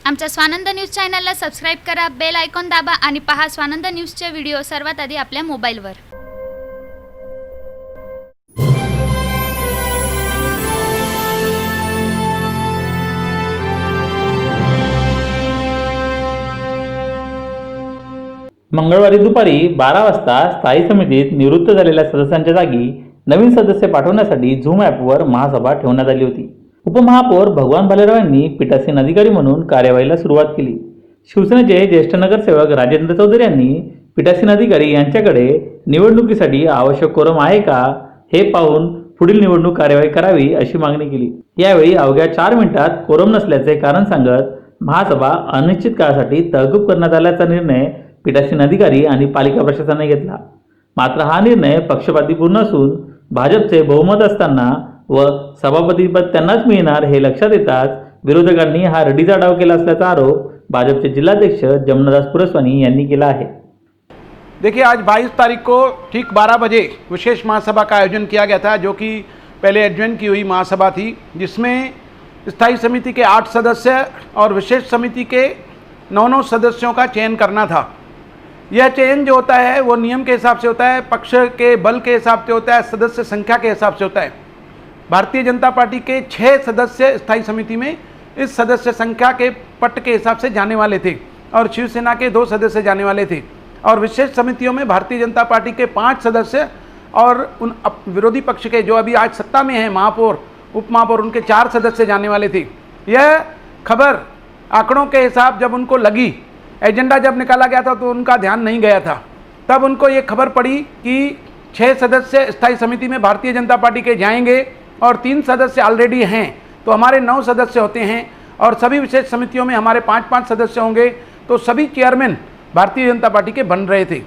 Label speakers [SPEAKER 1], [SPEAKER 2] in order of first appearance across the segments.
[SPEAKER 1] आमच्या स्वानंद न्यूज चॅनलला सबस्क्राईब करा, बेल आयकॉन दाबा आणि पहा स्वानंद न्यूजचे व्हिडिओ सर्वात आधी आपल्या मोबाईलवर।
[SPEAKER 2] मंगळवारी दुपारी 12 वाजता स्थायी समितीत निवृत्त झालेल्या सदस्यांच्या जागी नवीन सदस्य पाठवण्यासाठी झूम ॲपवर महासभा ठेवण्यात आली होती। उपमहापौर भगवान भालेराव यांनी पीठासीन अधिकारी म्हणून कार्यवाहीला सुरुवात केली। शिवसेनेचे ज्येष्ठ नगरसेवक राजेंद्र चौधरी यांनी पीठासीन अधिकारी यांच्याकडे निवडणुकीसाठी आवश्यक कोरम आहे का हे पाहून पुढील निवडणूक कार्यवाही करावी अशी मागणी केली। यावेळी अवघ्या 4 मिनिटात कोरम नसल्याचे कारण सांगत महासभा अनिश्चित काळासाठी तहकूब करण्यात आल्याचा निर्णय पीठासीन अधिकारी आणि पालिका प्रशासनाने घेतला। मात्र हा निर्णय पक्षपातीपूर्ण असून भाजपचे बहुमत असताना व सभापतीपद त्यांनाच मिळणार हे लक्षात येताच विरोधकांनी हा रडीचा डाव केला असल्याचा आरोप भाजपचे जिल्हाध्यक्ष जमनादास पुरस्वानी यांनी केला है।
[SPEAKER 3] देखिए, आज 22 तारीख को ठीक 12 बजे विशेष महासभा का आयोजन किया गया था, जो कि पहले एडजॉर्न की हुई महासभा थी, जिसमें स्थायी समिति के 8 सदस्य और विशेष समिति के 9 सदस्यों का चयन करना था। यह चयन जो होता है वो नियम के हिसाब से होता है, पक्ष के बल के हिसाब से होता है, सदस्य संख्या के हिसाब से होता है। भारतीय जनता पार्टी के 6 सदस्य स्थायी समिति में इस सदस्य संख्या के पट के हिसाब से जाने वाले थे और शिवसेना के 2 सदस्य जाने वाले थे, और विशेष समितियों में भारतीय जनता पार्टी के 5 सदस्य और उन विरोधी पक्ष के जो अभी आज सत्ता में हैं महापौर उप महापौर उनके 4 सदस्य जाने वाले थे। यह खबर आंकड़ों के हिसाब जब उनको लगी, एजेंडा जब निकाला गया था तो उनका ध्यान नहीं गया था, तब उनको ये खबर पड़ी कि 6 सदस्य स्थायी समिति में भारतीय जनता पार्टी के जाएंगे और 3 सदस्य ऑलरेडी हैं, तो हमारे 9 सदस्य होते हैं, और सभी विशेष समितियों में हमारे 5-5 सदस्य होंगे, तो सभी चेयरमैन भारतीय जनता पार्टी के बन रहे थे।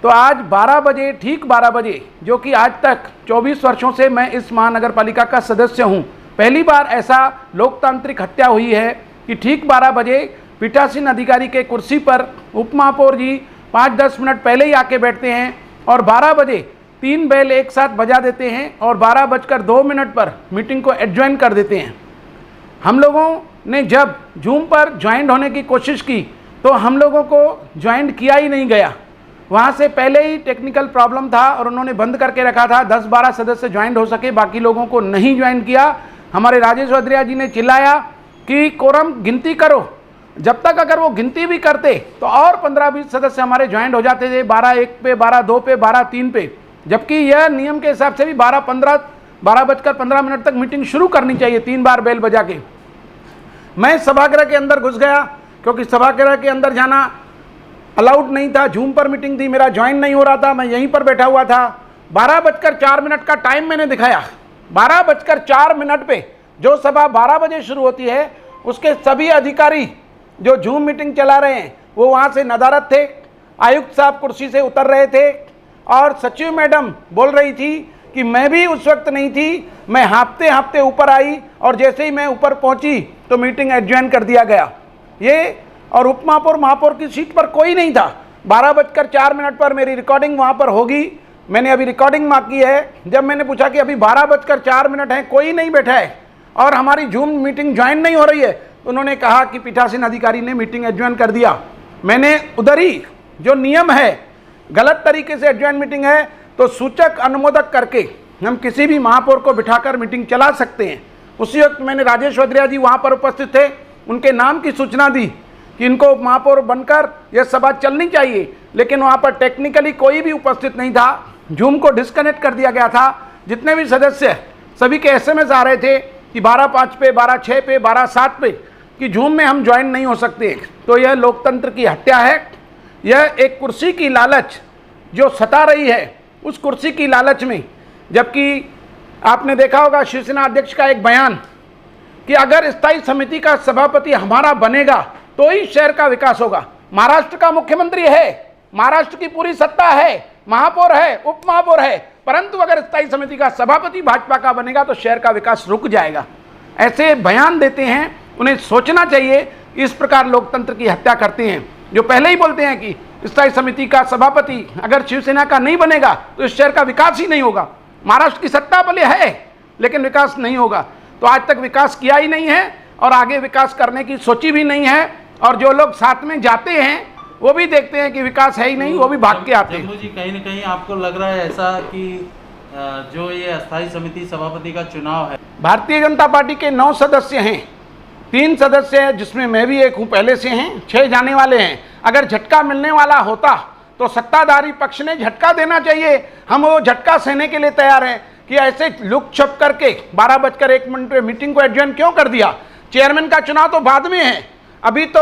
[SPEAKER 3] तो आज 12 बजे, ठीक 12 बजे, जो कि आज तक 24 वर्षों से मैं इस महानगर पालिका का सदस्य हूँ, पहली बार ऐसा लोकतांत्रिक हत्या हुई है कि ठीक 12 बजे पीठासीन अधिकारी के कुर्सी पर उप महापौर जी 5-10 मिनट पहले ही आके बैठते हैं और 12 बजे 3 बेल एक साथ बजा देते हैं और 12:02 पर मीटिंग को एडजॉइन कर देते हैं। हम लोगों ने जब जूम पर ज्वाइंट होने की कोशिश की तो हम लोगों को ज्वाइंट किया ही नहीं गया। वहाँ से पहले ही टेक्निकल प्रॉब्लम था और उन्होंने बंद करके रखा था, 10-12 सदस्य ज्वाइंट हो सके, बाकी लोगों को नहीं ज्वाइंट किया। हमारे राजेश वद्रिया जी ने चिल्लाया कि कोरम गिनती करो, जब तक अगर वो गिनती भी करते तो और 15-20 सदस्य हमारे ज्वाइंट हो जाते थे, 12:01 पे, 12:02 पे, 12:03 पे, जबकि यह नियम के हिसाब से भी 12:15 तक मीटिंग शुरू करनी चाहिए, 3 बार बेल बजा के। मैं सभागृह के अंदर घुस गया क्योंकि सभागृह के अंदर जाना अलाउड नहीं था, जूम पर मीटिंग थी, मेरा ज्वाइन नहीं हो रहा था, मैं यहीं पर बैठा हुआ था। 12:04 का टाइम मैंने दिखाया, 12:04 पे जो सभा 12 बजे शुरू होती है उसके सभी अधिकारी जो जूम मीटिंग चला रहे हैं वो वहाँ से नदारत थे। आयुक्त साहब कुर्सी से उतर रहे थे और सचिव मैडम बोल रही थी कि मैं भी उस वक्त नहीं थी, मैं हाँफते हाँफते ऊपर आई और जैसे ही मैं ऊपर पहुँची तो मीटिंग एडजॉर्न कर दिया गया। ये और उप महापौर महापौर की सीट पर कोई नहीं था। 12:04 पर मेरी रिकॉर्डिंग वहाँ पर होगी, मैंने अभी रिकॉर्डिंग मार्क की है। जब मैंने पूछा कि अभी 12:04 है, कोई नहीं बैठा है और हमारी जूम मीटिंग ज्वाइन नहीं हो रही है, उन्होंने कहा कि पीठासीन अधिकारी ने मीटिंग एडजॉर्न कर दिया। मैंने उधर ही जो नियम है, गलत तरीके से एडजॉर्न मीटिंग है तो सूचक अनुमोदक करके हम किसी भी महापौर को बिठाकर मीटिंग चला सकते हैं। उसी वक्त मैंने राजेश वद्रिया जी वहाँ पर उपस्थित थे, उनके नाम की सूचना दी कि इनको महापौर बनकर यह सभा चलनी चाहिए, लेकिन वहाँ पर टेक्निकली कोई भी उपस्थित नहीं था। जूम को डिस्कनेक्ट कर दिया गया था। जितने भी सदस्य, सभी के SMS आ रहे थे कि 12:05 पे, 12:06 पे, 12:07 पे कि जूम में हम ज्वाइन नहीं हो सकते। तो यह लोकतंत्र की हत्या है। यह एक कुर्सी की लालच जो सता रही है, उस कुर्सी की लालच में, जबकि आपने देखा होगा शिवसेना अध्यक्ष का एक बयान कि अगर स्थायी समिति का सभापति हमारा बनेगा तो ही शहर का विकास होगा। महाराष्ट्र का मुख्यमंत्री है, महाराष्ट्र की पूरी सत्ता है, महापौर है, उप महापौर है, परंतु अगर स्थायी समिति का सभापति भाजपा का बनेगा तो शहर का विकास रुक जाएगा। ऐसे बयान देते हैं, उन्हें सोचना चाहिए। इस प्रकार लोकतंत्र की हत्या करते हैं, जो पहले ही बोलते हैं कि स्थायी समिति का सभापति अगर शिवसेना का नहीं बनेगा तो इस शहर का विकास ही नहीं होगा। महाराष्ट्र की सत्ता भले है लेकिन विकास नहीं होगा। तो आज तक विकास किया ही नहीं है और आगे विकास करने की सोची भी नहीं है, और जो लोग साथ में जाते हैं वो भी देखते हैं कि विकास है ही नहीं, वो भी भाग के आते हैं।
[SPEAKER 4] जम्मू जी, कहीं ना कहीं आपको लग रहा है ऐसा कि जो ये अस्थायी समिति सभापति का चुनाव है,
[SPEAKER 3] भारतीय जनता पार्टी के 9 सदस्य हैं, 3 सदस्य हैं जिसमें मैं भी एक हूँ, पहले से हैं, 6 जाने वाले हैं। अगर झटका मिलने वाला होता तो सत्ताधारी पक्ष ने झटका देना चाहिए, हम वो झटका सहने के लिए तैयार हैं कि ऐसे लुक छप करके 12:01 पे मीटिंग को एडजर्न क्यों कर दिया। चेयरमैन का चुनाव तो बाद में है, अभी तो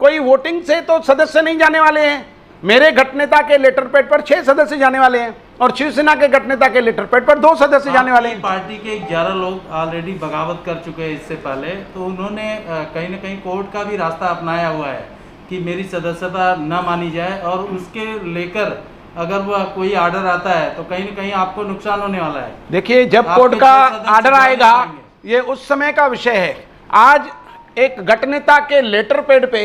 [SPEAKER 3] कोई वोटिंग से तो सदस्य नहीं जाने वाले हैं। मेरे गठनेता के लेटर पैड पर 6 सदस्य जाने वाले हैं और शिवसेना के गठनेता के लेटर पैड पर 2 सदस्य जाने वाले हैं।
[SPEAKER 4] पार्टी के 11 लोग ऑलरेडी बगावत कर चुके हैं इससे पहले, तो उन्होंने कहीं ना कहीं कोर्ट का भी रास्ता अपनाया हुआ है कि मेरी सदस्यता न मानी जाए, और उसके लेकर अगर वह कोई आर्डर आता है तो कहीं ना कहीं आपको नुकसान होने वाला है।
[SPEAKER 3] देखिए, जब कोर्ट का आर्डर आएगा ये उस समय का विषय है। आज एक गठनेता के लेटर पैड पे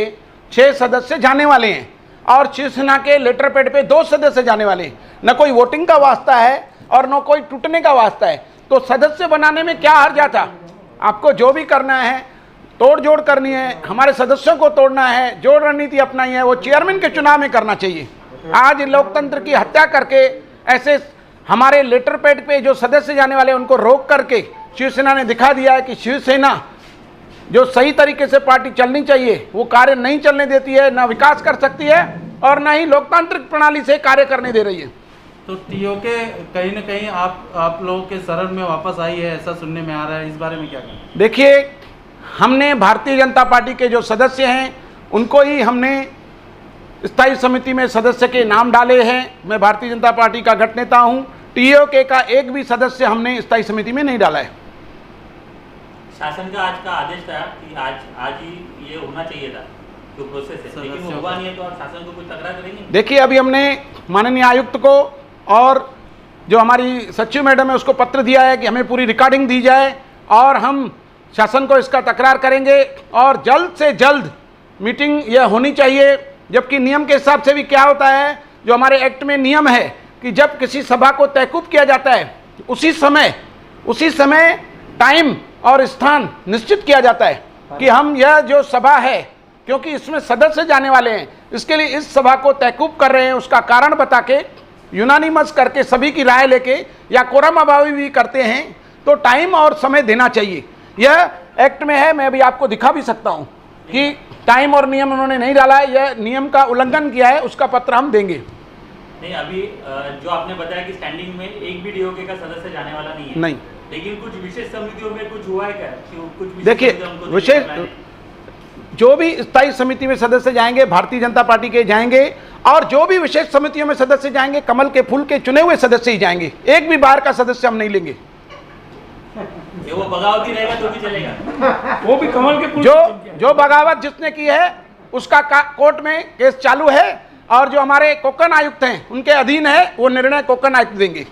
[SPEAKER 3] 6 सदस्य जाने वाले हैं और शिवसेना के लेटर पैड पे 2 सदस्य जाने वाले हैं। न कोई वोटिंग का वास्ता है और न कोई टूटने का वास्ता है, तो सदस्य बनाने में क्या हर्जा था। आपको जो भी करना है, तोड़ जोड़ करनी है, हमारे सदस्यों को तोड़ना है, जो रणनीति अपनाई है वो चेयरमैन के चुनाव में करना चाहिए। आज लोकतंत्र की हत्या करके ऐसे हमारे लेटर पैड पे जो सदस्य जाने वाले उनको रोक करके शिवसेना ने दिखा दिया है कि शिवसेना जो सही तरीके से पार्टी चलनी चाहिए वो कार्य नहीं चलने देती है, ना विकास कर सकती है और ना ही लोकतांत्रिक प्रणाली से कार्य करने दे रही है।
[SPEAKER 4] तो टीओके कहीं ना कहीं आप लोगों के शरण में वापस आई है, ऐसा सुनने में आ रहा है, इस बारे में क्या कहें?
[SPEAKER 3] देखिए, हमने भारतीय जनता पार्टी के जो सदस्य हैं उनको ही हमने स्थायी समिति में सदस्य के नाम डाले हैं। मैं भारतीय जनता पार्टी का गठनेता हूं, टीओके का एक भी सदस्य हमने स्थायी समिति में नहीं डाला है।
[SPEAKER 5] शासन का आज का आदेश था कि आज ही ये होना चाहिए था, जो प्रोसेस है, लेकिन वो हुआ नहीं है, तो आप शासन को कुछ तकरार करेंगे?
[SPEAKER 3] देखिए, अभी हमने माननीय आयुक्त को और जो हमारी सचिव मैडम है उसको पत्र दिया है कि हमें पूरी रिकॉर्डिंग दी जाए, और हम शासन को इसका तकरार करेंगे और जल्द से जल्द मीटिंग यह होनी चाहिए। जबकि नियम के हिसाब से भी क्या होता है, जो हमारे एक्ट में नियम है कि जब किसी सभा को तहकूब किया जाता है उसी समय टाइम और स्थान निश्चित किया जाता है कि हम यह जो सभा है, क्योंकि इसमें सदस्य जाने वाले हैं, इसके लिए इस सभा को तहकूब कर रहे हैं, उसका कारण बता के यूनानिमस करके सभी की राय लेके या कोरम अभावी भी करते हैं, तो टाइम और समय देना चाहिए। यह एक्ट में है, मैं भी आपको दिखा भी सकता हूं कि टाइम और नियम उन्होंने नहीं डाला है, यह नियम का उल्लंघन किया है, उसका पत्र हम देंगे।
[SPEAKER 5] नहीं, अभी जो आपने बताया कि स्टैंडिंग में एक भी डीओके का सदस्य जाने वाला नहीं है,
[SPEAKER 3] नहीं,
[SPEAKER 5] लेकिन कुछ विशेष समितियों में कुछ हुआ है क्या? कुछ
[SPEAKER 3] देखिए, विशेष जो भी स्थायी समिति में सदस्य जाएंगे भारतीय जनता पार्टी के जाएंगे, और जो भी विशेष समितियों में सदस्य जाएंगे कमल के फूल के चुने हुए सदस्य ही जाएंगे, एक भी बाहर का सदस्य हम नहीं लेंगे।
[SPEAKER 5] वो बगावती रहेगा तो भी चलेगा,
[SPEAKER 3] वो भी कमल के फूल जो बगावत जिसने की है उसका कोर्ट में केस चालू है, और जो हमारे कोकण आयुक्त हैं उनके अधीन है, वो निर्णय कोकण आयुक्त देंगे।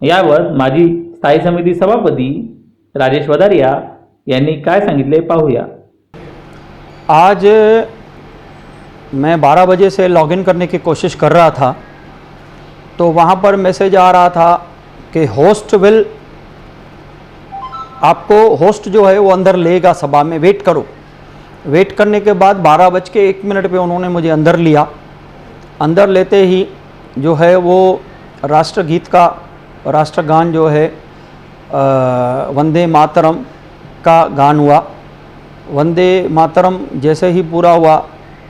[SPEAKER 2] यावर माजी स्थायी समिती सभापती राजेश वधारिया यांनी काय सांगितले पाहूया।
[SPEAKER 6] आज मैं 12 बजे से लॉगिन करने की कोशिश कर रहा था, तो वहाँ पर मैसेज आ रहा था कि होस्ट जो है वो अंदर लेगा, सभा में वेट करो। वेट करने के बाद 12:01 पे उन्होंने मुझे अंदर लिया। अंदर लेते ही जो है वो राष्ट्रगीत का राष्ट्रगान जो है वंदे मातरम का गान हुआ। वंदे मातरम जैसे ही पूरा हुआ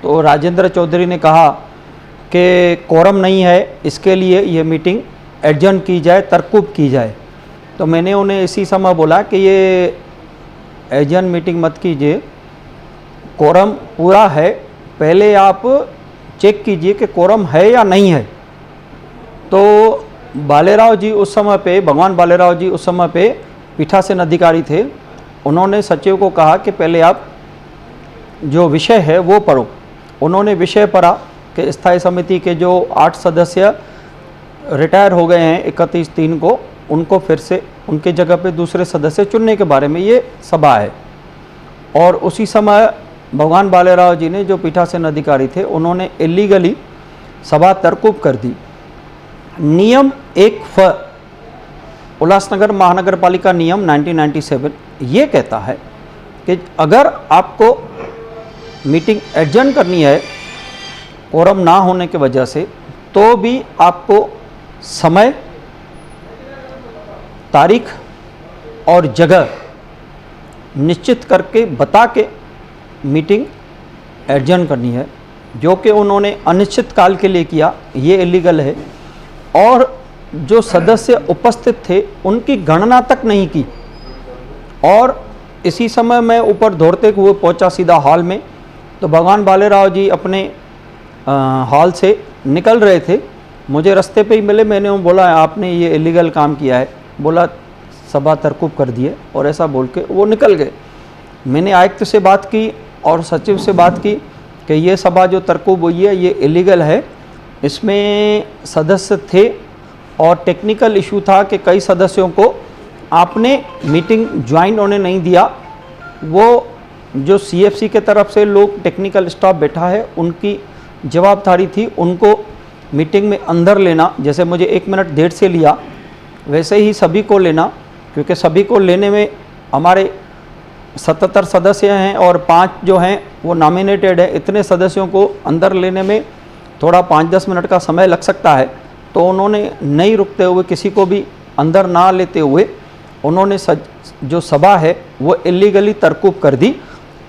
[SPEAKER 6] तो राजेंद्र चौधरी ने कहा कि कोरम नहीं है, इसके लिए ये मीटिंग एडजर्न की जाए, तरकूब की जाए। तो मैंने उन्हें इसी समय बोला कि ये एडजर्न मीटिंग मत कीजिए, कोरम पूरा है, पहले आप चेक कीजिए कि कोरम है या नहीं है। तो बालेराव जी उस समय पे, भगवान बालेराव जी उस समय पे पीठासीन अधिकारी थे, उन्होंने सचिव को कहा कि पहले आप जो विषय है वो पढ़ो। उन्होंने विषय पढ़ा कि स्थायी समिति के जो 8 सदस्य रिटायर हो गए हैं 31/3 को, उनको फिर से उनके जगह पे दूसरे सदस्य चुनने के बारे में ये सभा है। और उसी समय भगवान बालेराव जी ने, जो पीठासीन अधिकारी थे, उन्होंने इलीगली सभा तरकूब कर दी। नियम 1 उल्लासनगर महानगर पालिका नियम 1997 ये कहता है कि अगर आपको मीटिंग एडजर्न करनी है कोरम ना होने की वजह से, तो भी आपको समय, तारीख और जगह निश्चित करके बता के मीटिंग एडजर्न करनी है। जो कि उन्होंने अनिश्चित काल के लिए किया, ये इलीगल है। और जो सदस्य उपस्थित थे उनकी गणना तक नहीं की। और इसी समय मैं ऊपर दौड़ते हुए पहुंचा सीधा हॉल में, तो भगवान बालेराव जी अपने हॉल से निकल रहे थे, मुझे रास्ते पे ही मिले। मैंने उन्हें बोला आपने ये इलीगल काम किया है। बोला सभा तरकूब कर दिए, और ऐसा बोल के वो निकल गए। मैंने आयुक्त से बात की और सचिव से बात की कि ये सभा जो तरकूब हुई है ये इलीगल है। इसमें सदस्य थे और टेक्निकल इशू था कि कई सदस्यों को आपने मीटिंग ज्वाइन होने नहीं दिया। वो जो सीएफसी के तरफ से लोग टेक्निकल स्टाफ बैठा है उनकी जवाबदारी थी उनको मीटिंग में अंदर लेना। जैसे मुझे 1 मिनट देर से लिया वैसे ही सभी को लेना, क्योंकि सभी को लेने में हमारे 77 सदस्य हैं और 5 जो हैं वो नॉमिनेटेड है। इतने सदस्यों को अंदर लेने में थोड़ा 5-10 मिनट का समय लग सकता है। तो उन्होंने नहीं रुकते हुए, किसी को भी अंदर ना लेते हुए, उन्होंने जो सभा है वो इलीगली तरकूब कर दी।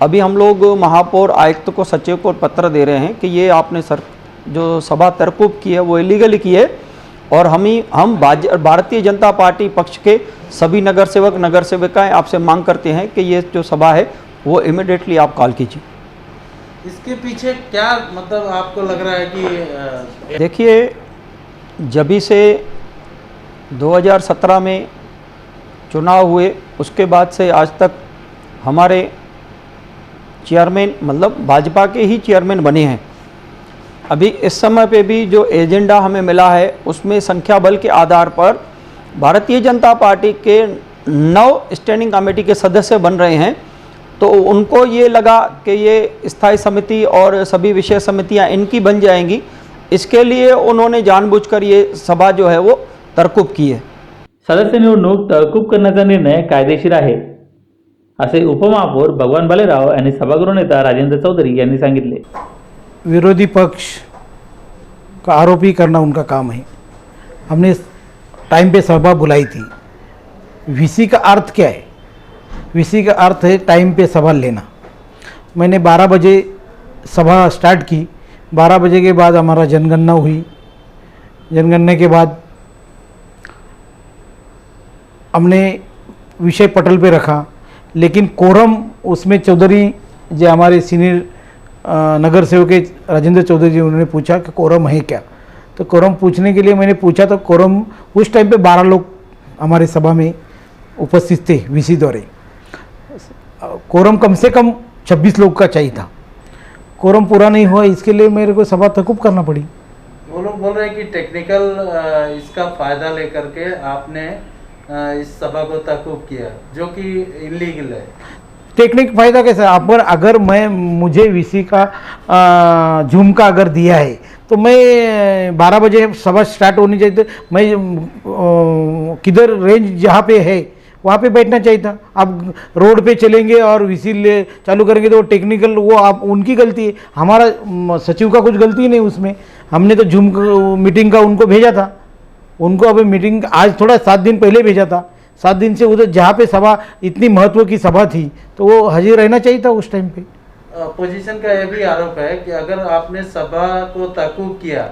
[SPEAKER 6] अभी हम लोग महापौर, आयुक्त को, सचिव को पत्र दे रहे हैं कि ये आपने जो सभा तरकूब की है वो इलीगली की है। और हम भारतीय जनता पार्टी पक्ष के सभी नगर सेवक, नगर सेविकाएँ आपसे मांग करते हैं कि ये जो सभा है वो इमिडिएटली आप कॉल कीजिए।
[SPEAKER 4] इसके पीछे क्या मतलब आपको लग रहा है कि
[SPEAKER 6] देखिए, जभी से 2017 में चुनाव हुए उसके बाद से आज तक हमारे चेयरमैन, मतलब भाजपा के ही चेयरमैन बने हैं। अभी इस समय पे भी जो एजेंडा हमें मिला है उसमें संख्या बल के आधार पर भारतीय जनता पार्टी के 9 स्टैंडिंग कमेटी के सदस्य बन रहे हैं। तो उनको ये लगा कि ये स्थायी समिति और सभी विषय समितियां इनकी बन जाएंगी, इसके लिए उन्होंने जानबूझकर ये सभा जो है वो तरकूब की है।
[SPEAKER 2] सदस्य निवडणूक तहकूब करण्याचा निर्णय कायदेशीर आहे, असे उपमहापौर भगवान बालेराव आणि सभागृह नेता राजेंद्र चौधरी यांनी सांगितले।
[SPEAKER 7] विरोधी पक्ष का आरोपी करना उनका काम है। हमने टाइम पे सभा बुलाई थी। वीसी का अर्थ क्या है? वीसी का अर्थ है टाइम पे सभा लेना। मैंने 12 बजे सभा स्टार्ट की। 12 बजे के बाद हमारा जनगणना हुई। जनगणना के बाद हमने विषय पटल पे रखा, लेकिन कोरम उसमें चौधरी जो हमारे सीनियर नगर सेवक के राजेंद्र चौधरी जी, उन्होंने पूछा कि कोरम है क्या। तो कोरम पूछने के लिए मैंने पूछा तो कोरम उस टाइम पे 12 लोग हमारे सभा में उपस्थित थे वीसी द्वारा। कोरम कम से कम 26 लोग का चाहिए था। कोरम पूरा नहीं हुआ, इसके लिए मेरे को सभा तहकूब करना पड़ी।
[SPEAKER 4] वो लोग बोल रहे हैं कि टेक्निकल इसका फायदा लेकर के आपने इस सभा को तहकूब किया, जो कि इलीगल है।
[SPEAKER 7] टेक्निक फायदा कैसा? अगर मुझे वीसी का जूम का अगर दिया है तो मैं 12 बजे सभा स्टार्ट होनी चाहिए, मैं किधर रेंज जहाँ पे है वहाँ पे बैठना चाहिए था। आप रोड पे चलेंगे और वीसी ले चालू करेंगे तो टेक्निकल वो आप उनकी गलती है, हमारा सचिव का कुछ गलती नहीं उसमें। हमने तो जूम मीटिंग का उनको भेजा था। उनको अभी मीटिंग आज थोड़ा 7 दिन पहले भेजा था। 7 दिन से उधर जहाँ पे सभा इतनी महत्व की सभा थी तो वो हाजिर रहना चाहिए था उस टाइम पे।
[SPEAKER 4] अपोजिशन का यह भी आरोप है कि अगर आपने सभा को तहकूब किया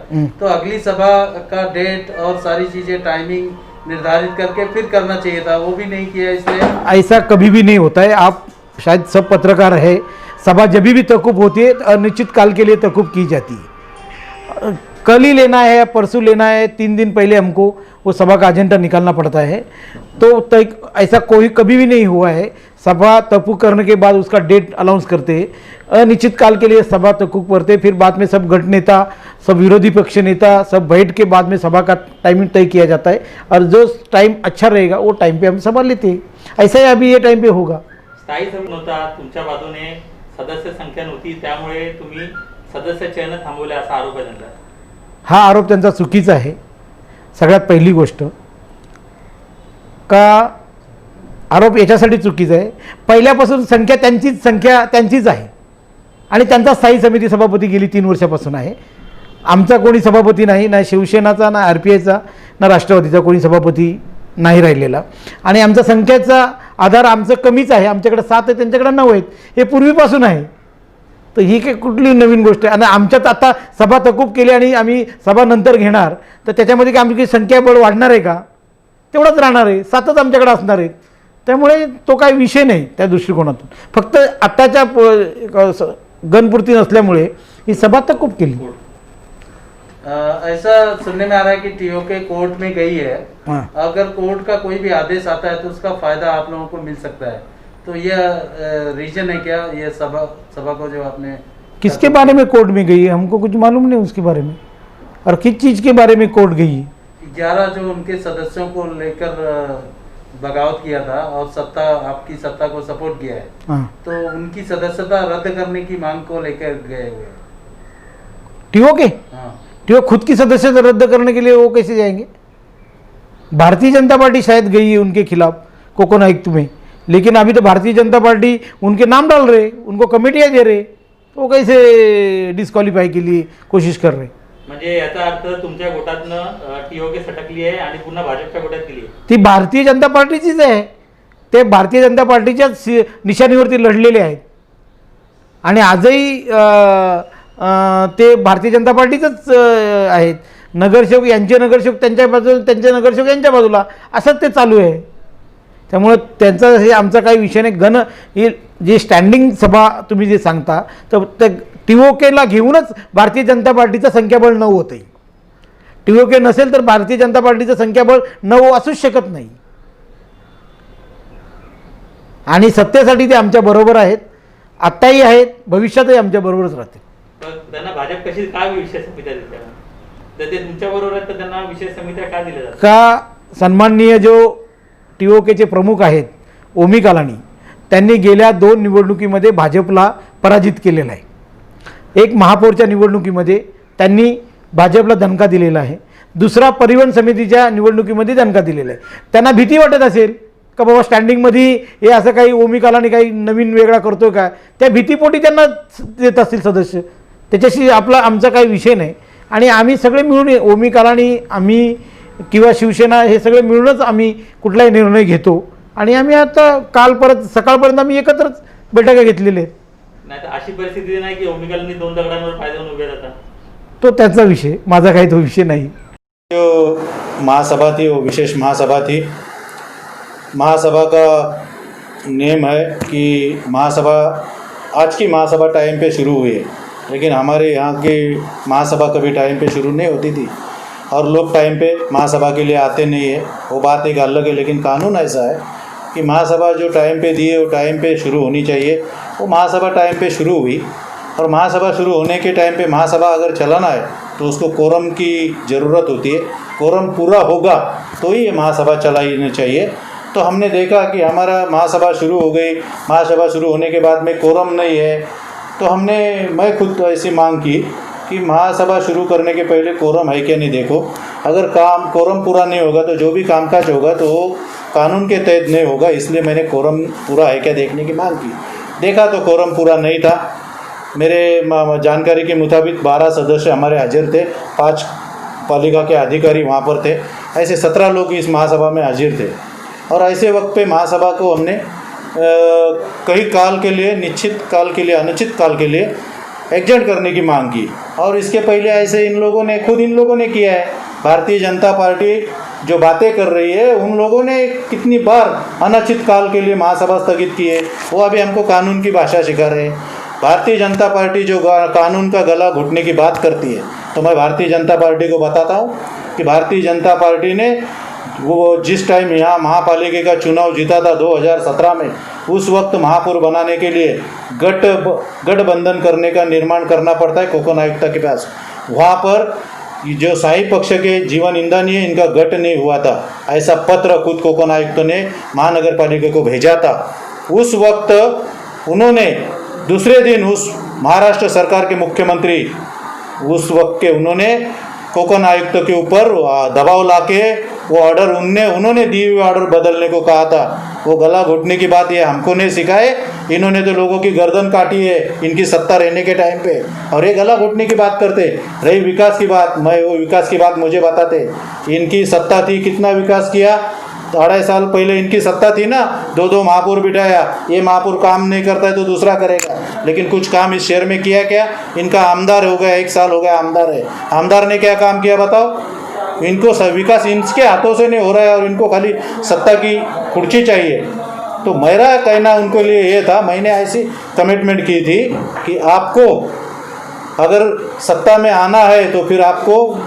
[SPEAKER 4] तो अगली सभा का डेट और सारी चीजें, टाइमिंग निर्धारित करके फिर करना चाहिए था, वो भी नहीं किया। इसलिए
[SPEAKER 7] ऐसा कभी भी नहीं होता है। आप शायद सब पत्रकार है, सभा जब भी तहकूब होती है अनिश्चित काल के लिए तहकूब की जाती है। कल ही लेना है या परसों लेना है, 3 दिन पहले हमको वो सभा का एजेंडा निकालना पड़ता है। तो ऐसा कोई कभी भी नहीं हुआ है। सभा तहकूब करने के बाद उसका डेट अनाउंस करते हैं, अनिश्चित काल के लिए सभा तहकूब करते, फिर बाद में सब गठ नेता, सब विरोधी पक्ष नेता सब बैठ के बाद में सभा का टाइमिंग तय किया जाता है। और जो टाइम अच्छा रहेगा वो टाइम पे हम सभा लेते हैं। ऐसा ही अभी ये टाइम पे होगा।
[SPEAKER 5] स्थायी समिती नव्हता, तुमच्या बाजूने सदस्य संख्या नव्हती, त्यामुळे तुम्ही सदस्य चयन थांबवले असा आरोप आहे त्यांचा।
[SPEAKER 7] हा आरोप त्यांचा चुकीचा आहे। सगळ्यात पहिली गोष्ट का आरोप याच्यासाठी चुकीचा आहे, पहिल्यापासून संख्या त्यांचीच आहे आणि त्यांचा स्थायी समिती सभापती गेली 3 वर्षापासून आहे. आमचा कोणी सभापती नाही, ना शिवसेनाचा, ना RPIचा, ना राष्ट्रवादीचा कोणी सभापती नाही राहिलेला. आणि आमचा संख्येचा आधार आमचं कमीच आहे, आमच्याकडे 7 आहे, त्यांच्याकडे 9 आहेत, हे पूर्वीपासून आहे. तर ही काही कुठली नवीन गोष्ट आहे? आणि आमच्यात आता सभा तकूब केली आणि आम्ही सभा नंतर घेणार, तर त्याच्यामध्ये की आमची संख्याबळ वाढणार आहे का? तेवढंच राहणार आहे, 7च आमच्याकडे असणार आहेत. त्यामुळे तो काही विषय नाही त्या दृष्टिकोनातून. फक्त आत्ताच्या गणपुरती नसल्यामुळे ही सभा तकूब केली.
[SPEAKER 4] ऐसा सुनने में आ रहा है कि टीओके कोर्ट में गई है.
[SPEAKER 7] हाँ.
[SPEAKER 4] अगर कोर्ट का कोई भी आदेश आता है तो उसका फायदा आप लोगों को मिल सकता है. तो यह रीजन है क्या, ये सभा को जो आपने
[SPEAKER 7] किसके बारे में कोर्ट में गई है हमको कुछ मालूम नहीं उसके बारे में, और किस चीज़ के बारे में कोर्ट गई है?
[SPEAKER 4] 11 जो उनके सदस्यों को लेकर बगावत किया था और आपकी सत्ता को सपोर्ट किया है,
[SPEAKER 7] हाँ.
[SPEAKER 4] तो उनकी सदस्यता रद्द करने की मांग को लेकर गए हुए हैं.
[SPEAKER 7] टीओ के
[SPEAKER 4] हाँ.
[SPEAKER 7] टीओ खुद की सदस्यता रद्द करने के लिए वो कैसे जाएंगे? भारतीय जनता पार्टी शायद गई है उनके खिलाफ कोकोन आयुक्त में, लेकिन अभी तो भारतीय जनता पार्टी उनके नाम डाल रहे, उनको कमिटियाँ दे रहे, तो वो कैसे डिस्क्वालिफाई के लिए कोशिश कर रहे?
[SPEAKER 5] म्हणजे याचा अर्थ तुमच्या गोटातनं टीओके सटकली आहे आणि पुन्हा भाजपच्या गोटात गेली आहे.
[SPEAKER 7] ती भारतीय जनता पार्टीचीच आहे, ते भारतीय जनता पार्टीच्याच निशाणीवरती लढलेले आहेत आणि आजही ते भारतीय जनता पार्टीचंच आहेत. नगरसेवक यांचे नगरसेवक त्यांच्या बाजूला, त्यांचे नगरसेवक यांच्या बाजूला, असंच ते चालू आहे. त्यामुळे त्यांचा हे आमचा काही विषय नाही. ही जी स्टँडिंग सभा तुम्ही जे सांगता, तर त्या टीओकेला घेऊनच भारतीय जनता पार्टीचं संख्याबळ 9 होतं. टीओके नसेल तर भारतीय जनता पार्टीचं संख्याबळ 9 असूच शकत नाही. आणि सत्तेसाठी ते आमच्या बरोबर आहेत, आत्ताही आहेत, भविष्यातही आमच्या बरोबरच राहतील.
[SPEAKER 5] तर त्यांना भाजप कशी काय विशेष समित्या देते? तर ते तुमच्या बरोबर आहेत तर त्यांना विशेष समित्या का दिल्या जातात?
[SPEAKER 7] का सन्माननीय जो टीओकेचे प्रमुख आहेत ओमी कालानी, त्यांनी गेल्या 2 निवडणुकीमध्ये भाजपला पराजित केलेला आहे. एक महापौरच्या निवडणुकीमध्ये त्यांनी भाजपला दणका दिलेला आहे, दुसरा परिवहन समितीच्या निवडणुकीमध्ये दणका दिलेला आहे. त्यांना भीती वाटत असेल का बाबा स्टँडिंगमध्ये हे असं काही ओमी कालानी काही नवीन वेगळा करतोय का, त्या भीतीपोटी त्यांना देत असतील सदस्य. त्याच्याशी आमचा काही विषय नाही. आणि आम्ही सगळे मिळून, ओमी कालानी, आम्ही किंवा शिवसेना, हे सगळे मिळूनच आम्ही कुठलाही निर्णय घेतो. आणि आम्ही आता सकाळपर्यंत आम्ही एकत्रच बैठका घेतलेल्या आहेत.
[SPEAKER 5] नाही तर अशी परिस्थिती नाही की ओमिकालांनी 2 दगडांवर पाय देऊन उभे राहतात.
[SPEAKER 7] तो त्यांचा विषय, माझा काही तो विषय नाही.
[SPEAKER 8] जो महासभा थी वो विशेष महासभा थी. महासभा का नियम है कि महासभा, आज की महासभा टाइम पे शुरू हुई है, लेकिन हमारे यहाँ की महासभा कभी टाइम पे शुरू नहीं होती थी और लोग टाइम पे महासभा के लिए आते नहीं है. वो बात एक अलग है, लेकिन कानून ऐसा है कि महासभा जो टाइम पे दी है वो टाइम पे शुरू होनी चाहिए. वो महासभा टाइम पे शुरू हुई और महासभा शुरू होने के टाइम पे महासभा अगर चलाना है तो उसको कोरम की ज़रूरत होती है. कोरम पूरा होगा तो ही ये महासभा चलानी चाहिए. तो हमने देखा कि हमारा महासभा शुरू हो गई, महासभा शुरू होने के बाद में कोरम नहीं है, तो मैं खुद ऐसी मांग की कि महासभा शुरू करने के पहले कोरम है क्या नहीं देखो. अगर कोरम पूरा नहीं होगा तो जो भी कामकाज होगा तो वो कानून के तहत नहीं होगा. इसलिए मैंने कोरम पूरा है क्या देखने की मांग की. देखा तो कोरम पूरा नहीं था. मेरे जानकारी के मुताबिक 12 सदस्य हमारे हाजिर थे, 5 पालिका के अधिकारी वहाँ पर थे. ऐसे 17 लोग इस महासभा में हाजिर थे. और ऐसे वक्त पे महासभा को हमने कई काल के लिए, निश्चित काल के लिए, अनिश्चित काल के लिए एग्जेंट करने की मांग की. और इसके पहले ऐसे इन लोगों ने किया है. भारतीय जनता पार्टी जो बातें कर रही है, उन लोगों ने कितनी बार अनिश्चित काल के लिए महासभा स्थगित की है. वो अभी हमको कानून की भाषा सिखा रहे हैं. भारतीय जनता पार्टी जो कानून का गला घुटने की बात करती है, तो मैं भारतीय जनता पार्टी को बताता हूँ कि भारतीय जनता पार्टी ने वो जिस टाइम यहाँ महापालिका का चुनाव जीता था 2017 में, उस वक्त महापौर बनाने के लिए गठबंधन करने का निर्माण करना पड़ता है कोकोन आयुक्त के पास. वहाँ पर जो शाही पक्ष के जीवन ईंधन है, इनका गठ नहीं हुआ था. ऐसा पत्र खुद कोकोन आयुक्त ने महानगर पालिका को भेजा था. उस वक्त उन्होंने दूसरे दिन उस महाराष्ट्र सरकार के मुख्यमंत्री उस वक्त के उन्होंने कोकोन आयुक्त के ऊपर दबाव लाके वो ऑर्डर उन्होंने दी हुई ऑर्डर बदलने को कहा था। वो गला घोटने की बात ये हमको नहीं सिखाए, इन्होंने तो लोगों की गर्दन काटी है इनकी सत्ता रहने के टाइम पे, और ये गला घोटने की बात करते। रही विकास की बात, मैं वो विकास की बात मुझे बताते। इनकी सत्ता थी, कितना विकास किया? तो 2.5 साल पहले इनकी सत्ता थी ना, 2 महापौर बिठाया। ये महापौर काम नहीं करता है तो दूसरा करेगा, लेकिन कुछ काम इस शहर में किया क्या? इनका आमदार हो गया, 1 साल हो गया आमदार है, आमदार ने क्या काम किया बताओ? इनको विकास इनके हाथों से नहीं हो रहा है और इनको खाली सत्ता की कुर्सी चाहिए। तो मेरा कहना उनको लिए ये था, मैंने ऐसी कमिटमेंट की थी कि आपको अगर सत्ता में आना है तो फिर आपको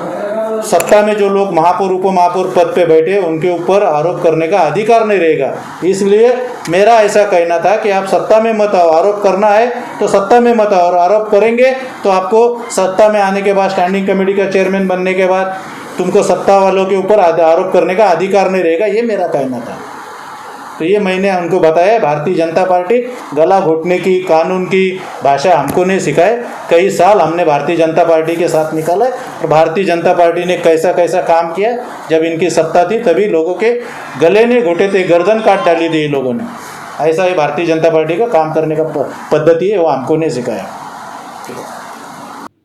[SPEAKER 8] सत्ता में जो लोग महापौर उप महापौर पद पे बैठे उनके ऊपर आरोप करने का अधिकार नहीं रहेगा। इसलिए मेरा ऐसा कहना था कि आप सत्ता में मत आओ, आरोप करना है तो सत्ता में मत आओ, और आरोप करेंगे तो आपको सत्ता में आने के बाद, स्टैंडिंग कमेटी का चेयरमैन बनने के बाद तुमको सत्ता वालों के ऊपर आरोप करने का अधिकार नहीं रहेगा। ये मेरा कहना था। तो ये मैंने उनको बताया। भारतीय जनता पार्टी गला घोटने की, कानून की भाषा हमको नहीं सिखाए। कई साल हमने भारतीय जनता पार्टी के साथ निकाला है, और भारतीय जनता पार्टी ने कैसा कैसा काम किया। जब इनकी सत्ता थी तभी लोगों के गले नहीं घोटे थे, गर्दन काट डाली थी लोगों ने। ऐसा ही भारतीय जनता पार्टी का काम करने का पद्धति है, वो हमको नहीं सिखाया।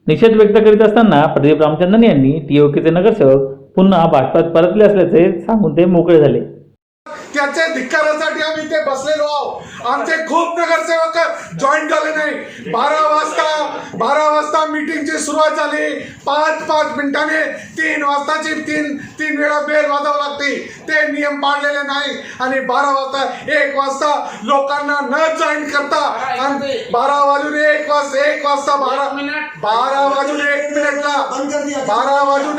[SPEAKER 2] निषेध व्यक्त करीत असताना प्रदीप रामचंद्रन यांनी टीओकेचे नगरसेवक पुन्हा भाजपात परतले असल्याचे सांगून ते मोकळे झाले।
[SPEAKER 9] त्याच्या धिक्कारासाठी आम्ही इथे बसलेलो आहोत। आमचे खूप नगरसेवक जॉईन झाले नाही। 12 वाजता मीटिंगची सुरुवात झाली, 5 मिनिटांनी 3 वाजताची तीन वेळा बेल वाजवावी लागते, ते नियम पाळलेले नाही। आणि 12 वाजता 1 वाजता लोकांना न जॉईन करता, आणि 12 वाजून 1 वाजता 12 वाजून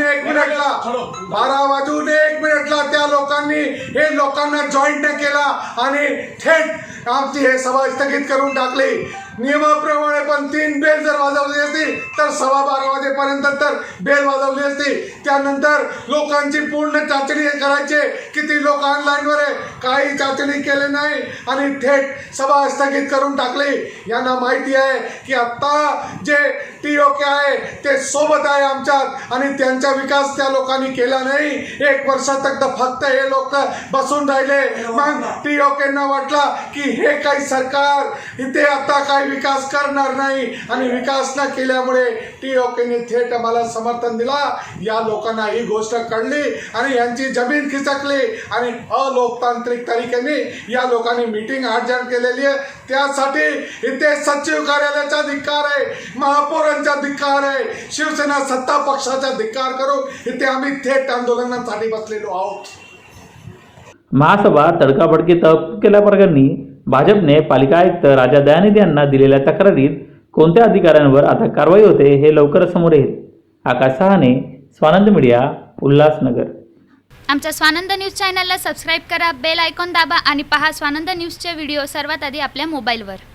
[SPEAKER 9] 1 मिनिटला त्या लोकांनी हे लोकांना जॉईन न केला आणि थेट आमची हे सभा स्थगित करून टाकली। नियमाप्रमाणे पण 3 बेल जर वाजवली असती तर 12:15 वाजेपर्यंत तर बेल वाजवली असती। त्यानंतर लोकांची पूर्ण चाचणी करायचे, किती लोक ऑनलाईनवर आहे, काही चाचणी केली नाही आणि थेट सभा स्थगित करून टाकली। यांना माहिती आहे की आता जे टीओके आहे ते सोबत आहे आमच्यात, आणि त्यांचा विकास त्या लोकांनी केला नाही। 1 वर्षातक तर फक्त हे लोक बसून राहिले। मग टीओकेंना वाटला की हे काही सरकार इथे आता काही विकास करणार नाही, आणि विकास न केल्यामुळे टीओकेने थेट आम्हाला समर्थन दिला। या लोकांना ही गोष्ट कळली आणि यांची जमीन खिसकली, आणि अलोकतांत्रिक तरीकेने या लोकांनी मीटिंग अर्जंट केलेली आहे। त्यासाठी इथे सचिव कार्यालयाचा धिक्कार आहे, महापौरांचा धिक्कार आहे, शिवसेना सत्ता पक्षाचा धिक्कार करून इथे आम्ही थेट आंदोलनासाठी बसलेलो आहोत।
[SPEAKER 2] महासभा तडकाफडकी तहकूब केल्याप्रकरणी भाजपने पालिका आयुक्त राजा दयानिधी यांना दिलेल्या तक्रारीत कोणत्या अधिकाऱ्यांवर आता कारवाई होते हे लवकरच समोर येईल। आकाश सहाने, स्वानंद मीडिया, उल्हासनगर।
[SPEAKER 1] आमच्या स्वानंद न्यूज चॅनलला सबस्क्राईब करा, बेल आयकॉन दाबा आणि पहा स्वानंद न्यूजचे व्हिडिओ सर्वात आधी आपल्या मोबाईलवर।